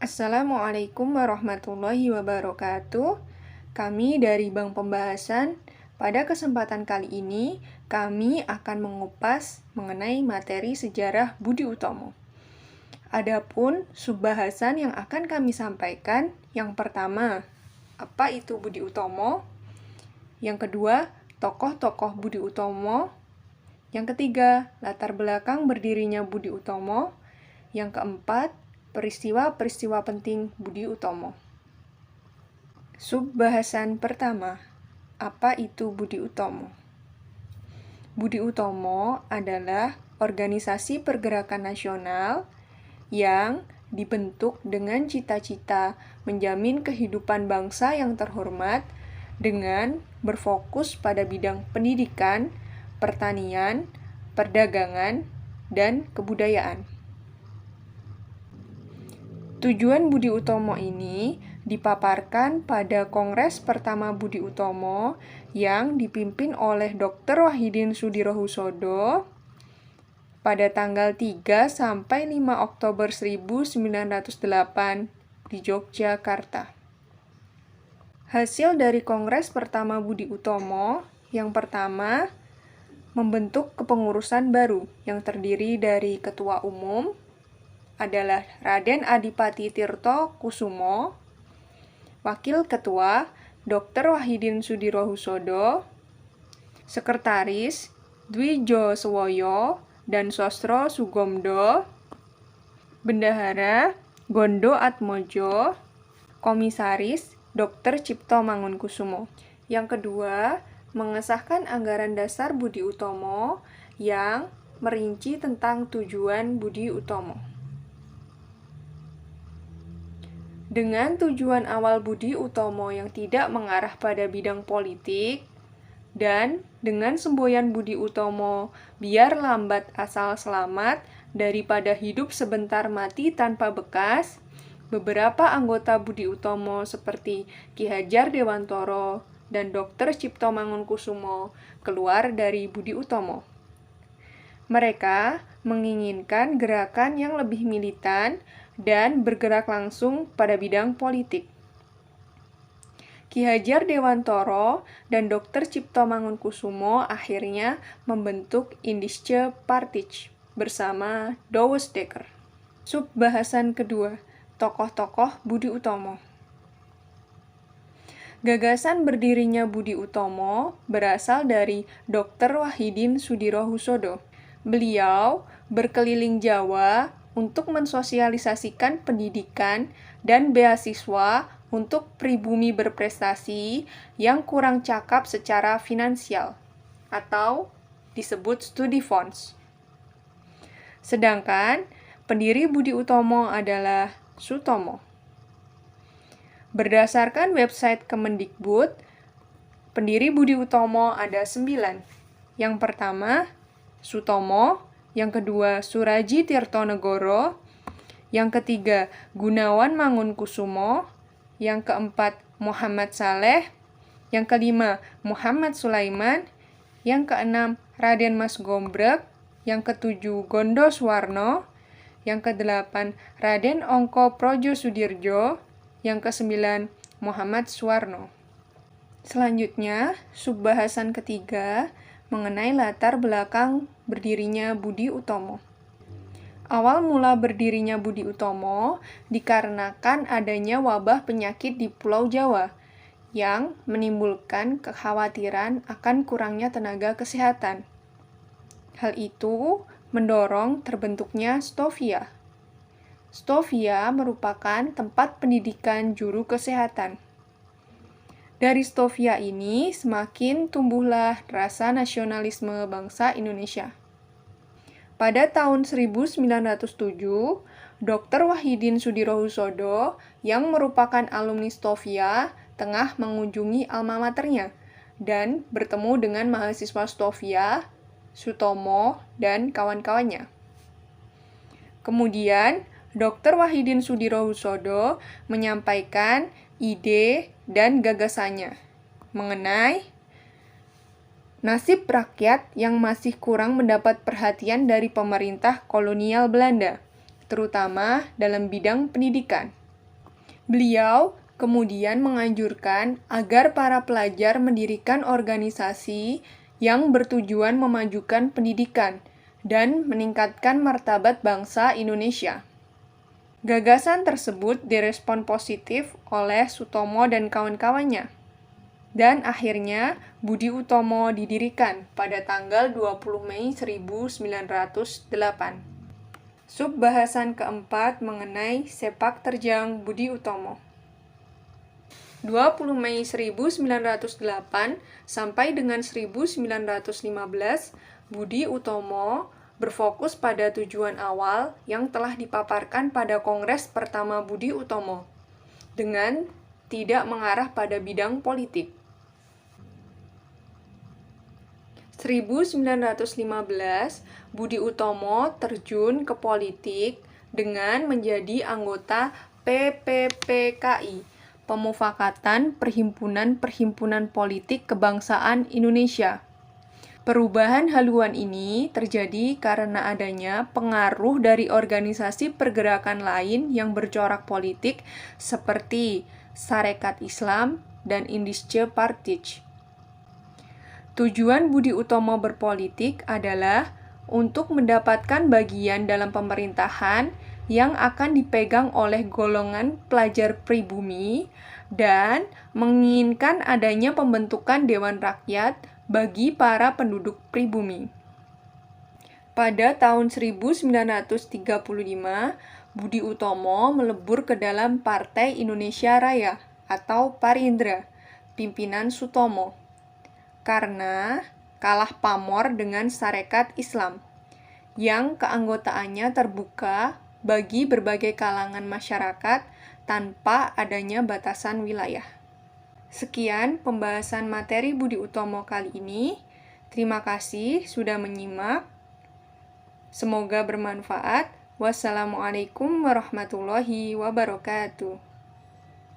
Assalamualaikum warahmatullahi wabarakatuh. Kami dari Bank Pembahasan. Pada kesempatan kali ini, kami akan mengupas mengenai materi sejarah Budi Utomo. Adapun subbahasan yang akan kami sampaikan, yang pertama, apa itu Budi Utomo? Yang kedua, tokoh-tokoh Budi Utomo. Yang ketiga, latar belakang berdirinya Budi Utomo. Yang keempat, peristiwa-peristiwa penting Budi Utomo. Subbahasan pertama, apa itu Budi Utomo? Budi Utomo adalah organisasi pergerakan nasional yang dibentuk dengan cita-cita menjamin kehidupan bangsa yang terhormat dengan berfokus pada bidang pendidikan, pertanian, perdagangan, dan kebudayaan. Tujuan Budi Utomo ini dipaparkan pada Kongres pertama Budi Utomo yang dipimpin oleh Dr. Wahidin Sudirohusodo pada tanggal 3 sampai 5 Oktober 1908 di Yogyakarta. Hasil dari Kongres pertama Budi Utomo yang pertama membentuk kepengurusan baru yang terdiri dari Ketua Umum adalah Raden Adipati Tirto Kusumo, Wakil Ketua Dr. Wahidin Sudirohusodo, Sekretaris Dwijo Suwoyo dan Sosro Sugomdo, Bendahara Gondo Atmojo, Komisaris Dr. Cipto Mangunkusumo. Yang kedua, mengesahkan anggaran dasar Budi Utomo yang merinci tentang tujuan Budi Utomo. Dengan tujuan awal Budi Utomo yang tidak mengarah pada bidang politik, dan dengan semboyan Budi Utomo biar lambat asal selamat daripada hidup sebentar mati tanpa bekas, beberapa anggota Budi Utomo seperti Ki Hajar Dewantoro dan Dr. Cipto Mangunkusumo keluar dari Budi Utomo. Mereka menginginkan gerakan yang lebih militan dan bergerak langsung pada bidang politik. Ki Hajar Dewantoro dan Dr. Cipto Mangunkusumo akhirnya membentuk Indische Partij bersama Douwe Dekker. Subbahasan kedua, tokoh-tokoh Budi Utomo. Gagasan berdirinya Budi Utomo berasal dari Dr. Wahidin Sudirohusodo. Beliau berkeliling Jawa untuk mensosialisasikan pendidikan dan beasiswa untuk pribumi berprestasi yang kurang cakap secara finansial, atau disebut studi funds. Sedangkan pendiri Budi Utomo adalah Sutomo. Berdasarkan website Kemendikbud, pendiri Budi Utomo ada 9. Yang pertama, Sutomo. Yang kedua, Suraji Tirtonegoro. Yang ketiga, Gunawan Mangunkusumo. Yang keempat, Muhammad Saleh. Yang kelima, Muhammad Sulaiman. Yang keenam, Raden Mas Gombrek. Yang ketujuh, Gondo Suwarno. Yang kedelapan, Raden Ongko Projo Sudirjo. Yang kesembilan, Muhammad Suwarno. Selanjutnya, subbahasan ketiga mengenai latar belakang berdirinya Budi Utomo. Awal mula berdirinya Budi Utomo dikarenakan adanya wabah penyakit di Pulau Jawa yang menimbulkan kekhawatiran akan kurangnya tenaga kesehatan. Hal itu mendorong terbentuknya Stovia. Stovia merupakan tempat pendidikan juru kesehatan. Dari Stovia ini semakin tumbuhlah rasa nasionalisme bangsa Indonesia. Pada tahun 1907, Dr. Wahidin Sudirohusodo yang merupakan alumni Stovia tengah mengunjungi alma maternya dan bertemu dengan mahasiswa Stovia, Sutomo, dan kawan-kawannya. Kemudian, Dr. Wahidin Sudirohusodo menyampaikan ide dan gagasannya mengenai nasib rakyat yang masih kurang mendapat perhatian dari pemerintah kolonial Belanda, terutama dalam bidang pendidikan. Beliau kemudian menganjurkan agar para pelajar mendirikan organisasi yang bertujuan memajukan pendidikan dan meningkatkan martabat bangsa Indonesia. Gagasan tersebut direspon positif oleh Sutomo dan kawan-kawannya. Dan akhirnya Budi Utomo didirikan pada tanggal 20 Mei 1908. Subbahasan keempat mengenai sepak terjang Budi Utomo. 20 Mei 1908 sampai dengan 1915, Budi Utomo berfokus pada tujuan awal yang telah dipaparkan pada Kongres pertama Budi Utomo, dengan tidak mengarah pada bidang politik. 1915, Budi Utomo terjun ke politik dengan menjadi anggota PPPKI, Pemufakatan Perhimpunan-Perhimpunan Politik Kebangsaan Indonesia. Perubahan haluan ini terjadi karena adanya pengaruh dari organisasi pergerakan lain yang bercorak politik seperti Sarekat Islam dan Indische Partij. Tujuan Budi Utomo berpolitik adalah untuk mendapatkan bagian dalam pemerintahan yang akan dipegang oleh golongan pelajar pribumi dan menginginkan adanya pembentukan Dewan Rakyat bagi para penduduk pribumi. Pada tahun 1935, Budi Utomo melebur ke dalam Partai Indonesia Raya atau Parindra, pimpinan Sutomo, karena kalah pamor dengan Sarekat Islam, yang keanggotaannya terbuka bagi berbagai kalangan masyarakat tanpa adanya batasan wilayah. Sekian pembahasan materi Budi Utomo kali ini. Terima kasih sudah menyimak. Semoga bermanfaat. Wassalamualaikum warahmatullahi wabarakatuh.